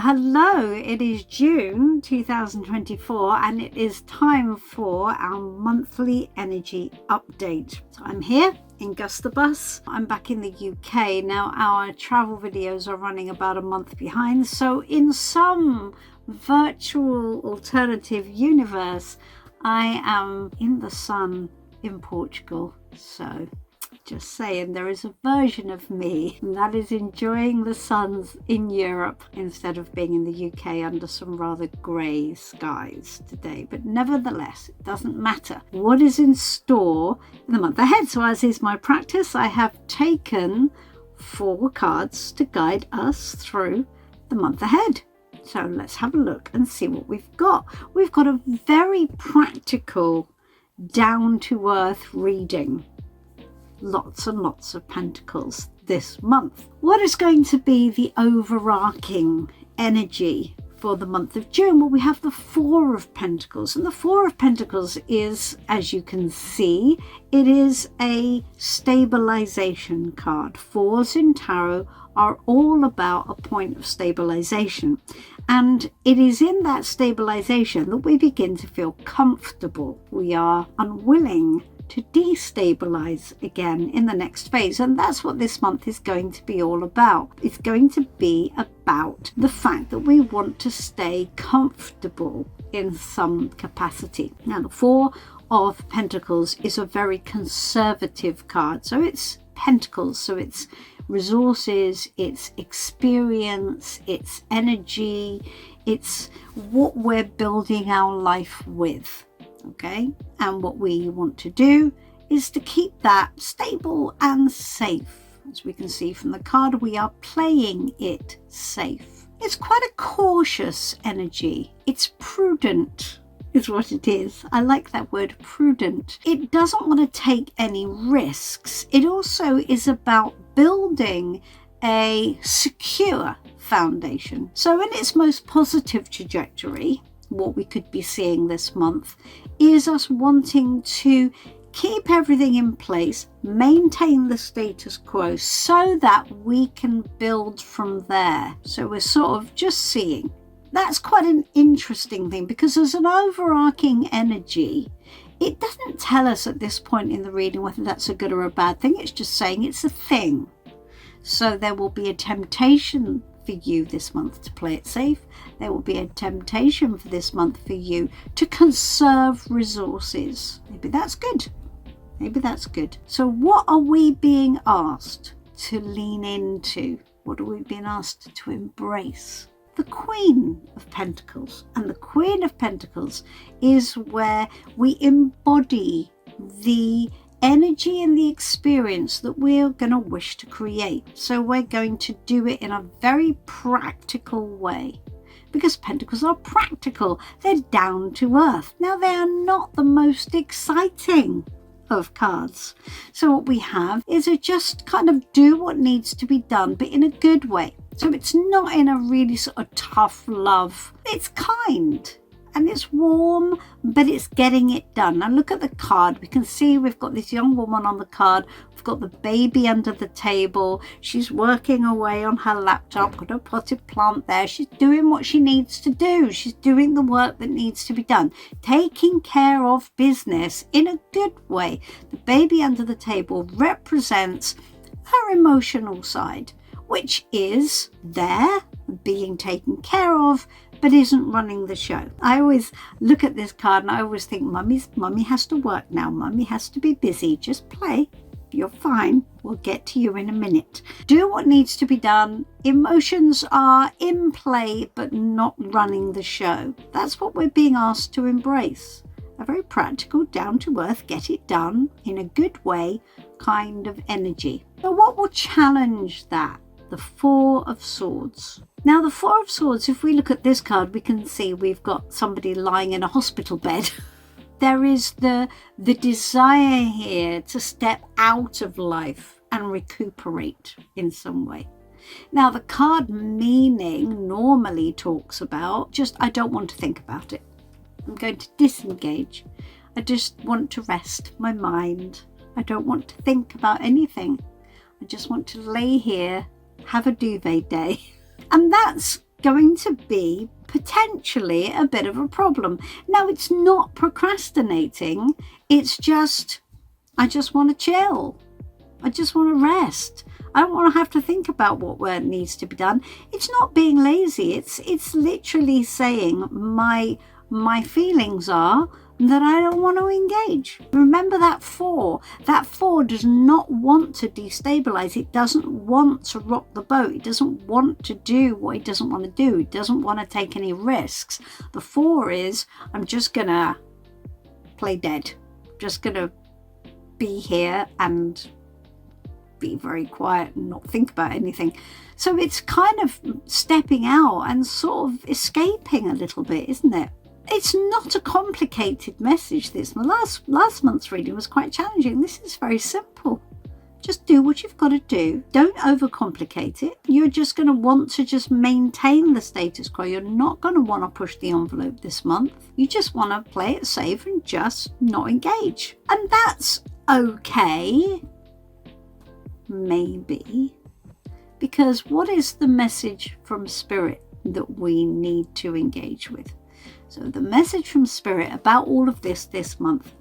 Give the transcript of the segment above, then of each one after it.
Hello, it is June 2024 and it is time for our monthly energy update. So I'm here in Gustabus. I'm back in the UK. Now our travel videos are running about a month behind. So in some virtual alternative universe, I am in the sun in Portugal. So just saying, there is a version of me that is enjoying the suns in Europe instead of being in the UK under some rather grey skies today. But nevertheless, it doesn't matter what is in store in the month ahead. So as is my practice, I have taken 4 cards to guide us through the month ahead. So let's have a look and see what we've got. We've got a very practical, down-to-earth reading. Lots and lots of pentacles this month. What is going to be the overarching energy for the month of June? Well, we have the 4 of Pentacles, and the 4 of Pentacles is, as you can see, it is a stabilization card. 4s in tarot are all about a point of stabilization, and it is in that stabilization that we begin to feel comfortable. We are unwilling to destabilize again in the next phase, and that's what this month is going to be all about. It's going to be about the fact that we want to stay comfortable in some capacity. Now the 4 of Pentacles is a very conservative card, so it's Pentacles, so it's resources, it's experience, it's energy, it's what we're building our life with. Okay, and what we want to do is to keep that stable and safe. As we can see from the card, we are playing it safe. It's quite a cautious energy. It's prudent is what it is. I like that word, prudent. It doesn't want to take any risks. It also is about building a secure foundation. So in its most positive trajectory, what we could be seeing this month is us wanting to keep everything in place, maintain the status quo so that we can build from there. So we're sort of just seeing. That's quite an interesting thing, because there's an overarching energy. It doesn't tell us at this point in the reading whether that's a good or a bad thing. It's just saying it's a thing. So there will be a temptation for you this month to play it safe. There will be a temptation for this month for you to conserve resources. Maybe that's good. Maybe that's good. So what are we being asked to lean into? What are we being asked to embrace? The Queen of Pentacles. And the Queen of Pentacles is where we embody the energy and the experience that we're going to wish to create. So we're going to do it in a very practical way, because Pentacles are practical. They're down to earth. Now, they are not the most exciting of cards. So what we have is a just kind of do what needs to be done, but in a good way. So it's not in a really sort of tough love. It's kind. And it's warm, but it's getting it done. Now look at the card. We can see we've got this young woman on the card. We've got the baby under the table. She's working away on her laptop, got a potted plant there. She's doing what she needs to do. She's doing the work that needs to be done. Taking care of business in a good way. The baby under the table represents her emotional side, which is there, being taken care of, but isn't running the show. I always look at this card and I always think, Mummy has to work now. Mummy has to be busy. Just play. You're fine. We'll get to you in a minute. Do what needs to be done. Emotions are in play, but not running the show. That's what we're being asked to embrace. A very practical, down-to-earth, get it done in a good way kind of energy. But what will challenge that? The 4 of Swords. Now the 4 of Swords, if we look at this card, we can see we've got somebody lying in a hospital bed. There is the desire here to step out of life and recuperate in some way. Now the card meaning normally talks about just, I don't want to think about it. I'm going to disengage. I just want to rest my mind. I don't want to think about anything. I just want to lay here, have a duvet day. And that's going to be potentially a bit of a problem. Now, it's not procrastinating. It's just, I just want to chill. I just want to rest. I don't want to have to think about what needs to be done. It's not being lazy. It's literally saying my feelings are that I don't want to engage. Remember that 4. That 4 does not want to destabilize. It doesn't want to rock the boat. It doesn't want to do what it doesn't want to do. It doesn't want to take any risks. The 4 is, I'm just going to play dead. Just going to be here and be very quiet and not think about anything. So it's kind of stepping out and sort of escaping a little bit, isn't it? It's not a complicated message. This last month's reading was quite challenging. This is very simple. Just do what you've got to do. Don't overcomplicate it. You're just going to want to just maintain the status quo. You're not going to want to push the envelope this month. You just want to play it safe and just not engage. And that's okay. Maybe. Because what is the message from Spirit that we need to engage with? So the message from Spirit about all of this month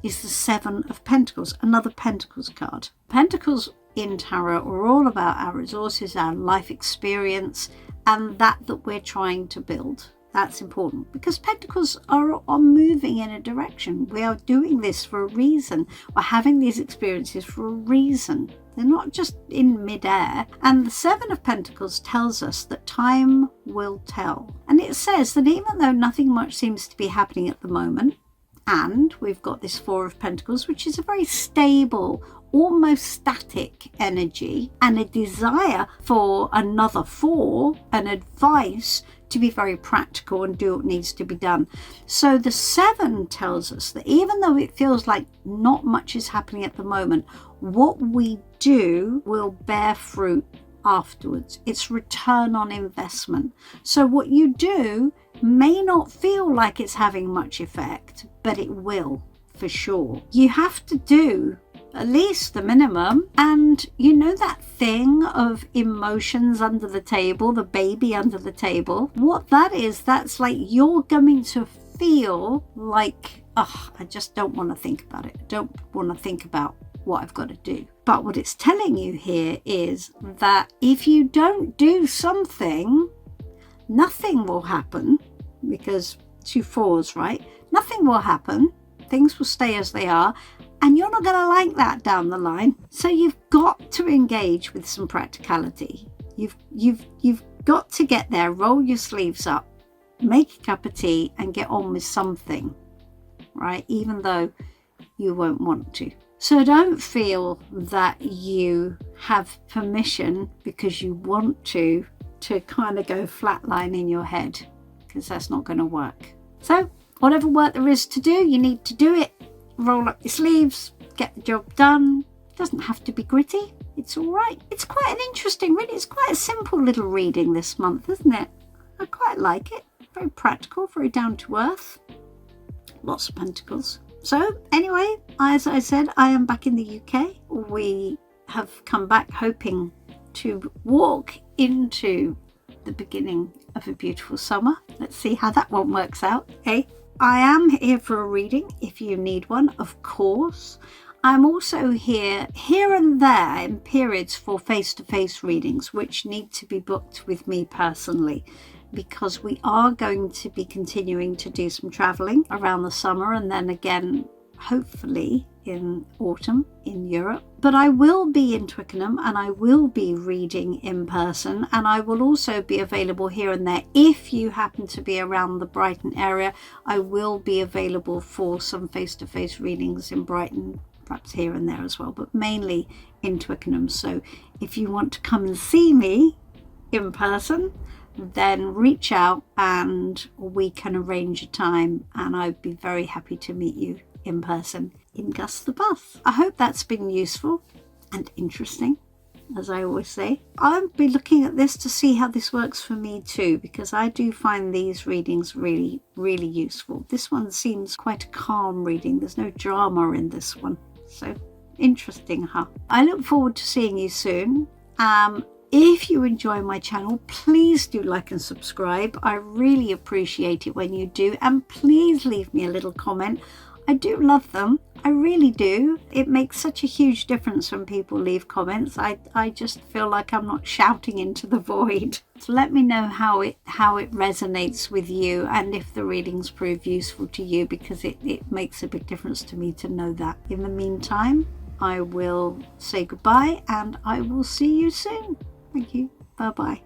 is the 7 of Pentacles, another Pentacles card. Pentacles in Tarot are all about our resources, our life experience, and that we're trying to build. That's important because Pentacles are moving in a direction. We are doing this for a reason. We're having these experiences for a reason. They're not just in midair. And the 7 of Pentacles tells us that time will tell. And it says that even though nothing much seems to be happening at the moment, and we've got this 4 of Pentacles, which is a very stable, almost static energy, and a desire for another 4, an advice to be very practical and do what needs to be done. So the 7 tells us that even though it feels like not much is happening at the moment, what we do will bear fruit afterwards. It's return on investment. So what you do may not feel like it's having much effect, but it will for sure. You have to do at least the minimum. And you know that thing of emotions under the table, the baby under the table? What that is, that's like you're going to feel like, I just don't want to think about it. I don't want to think about what I've got to do. But what it's telling you here is that if you don't do something, nothing will happen, because 2 4s, right? Nothing will happen. Things will stay as they are. And you're not going to like that down the line. So you've got to engage with some practicality. You've got to get there, roll your sleeves up, make a cup of tea and get on with something, right? Even though you won't want to. So don't feel that you have permission because you want to kind of go flatline in your head, because that's not going to work. So whatever work there is to do, you need to do it. Roll up your sleeves, get the job done. It doesn't have to be gritty. It's all right. It's quite an interesting reading. It's quite a simple little reading this month, isn't it? I quite like it. Very practical, very down to earth. Lots of pentacles. So anyway, as I said, I am back in the UK. We have come back hoping to walk into the beginning of a beautiful summer. Let's see how that one works out, eh? I am here for a reading if you need one, of course. I'm also here and there in periods for face-to-face readings, which need to be booked with me personally, because we are going to be continuing to do some traveling around the summer and then again, hopefully in autumn in Europe. But I will be in Twickenham and I will be reading in person, and I will also be available here and there. If you happen to be around the Brighton area, I will be available for some face-to-face readings in Brighton, perhaps here and there as well, but mainly in Twickenham. So if you want to come and see me in person, then reach out and we can arrange a time, and I'd be very happy to meet you in person in Gus the Bus. I hope that's been useful and interesting, as I always say. I'll be looking at this to see how this works for me too, because I do find these readings really, really useful. This one seems quite a calm reading. There's no drama in this one. So interesting, huh? I look forward to seeing you soon. If you enjoy my channel, please do like and subscribe. I really appreciate it when you do, and please leave me a little comment. I do love them. I really do. It makes such a huge difference when people leave comments. I just feel like I'm not shouting into the void. So let me know how it resonates with you, and if the readings prove useful to you, because it makes a big difference to me to know that. In the meantime, I will say goodbye, and I will see you soon. Thank you. Bye-bye.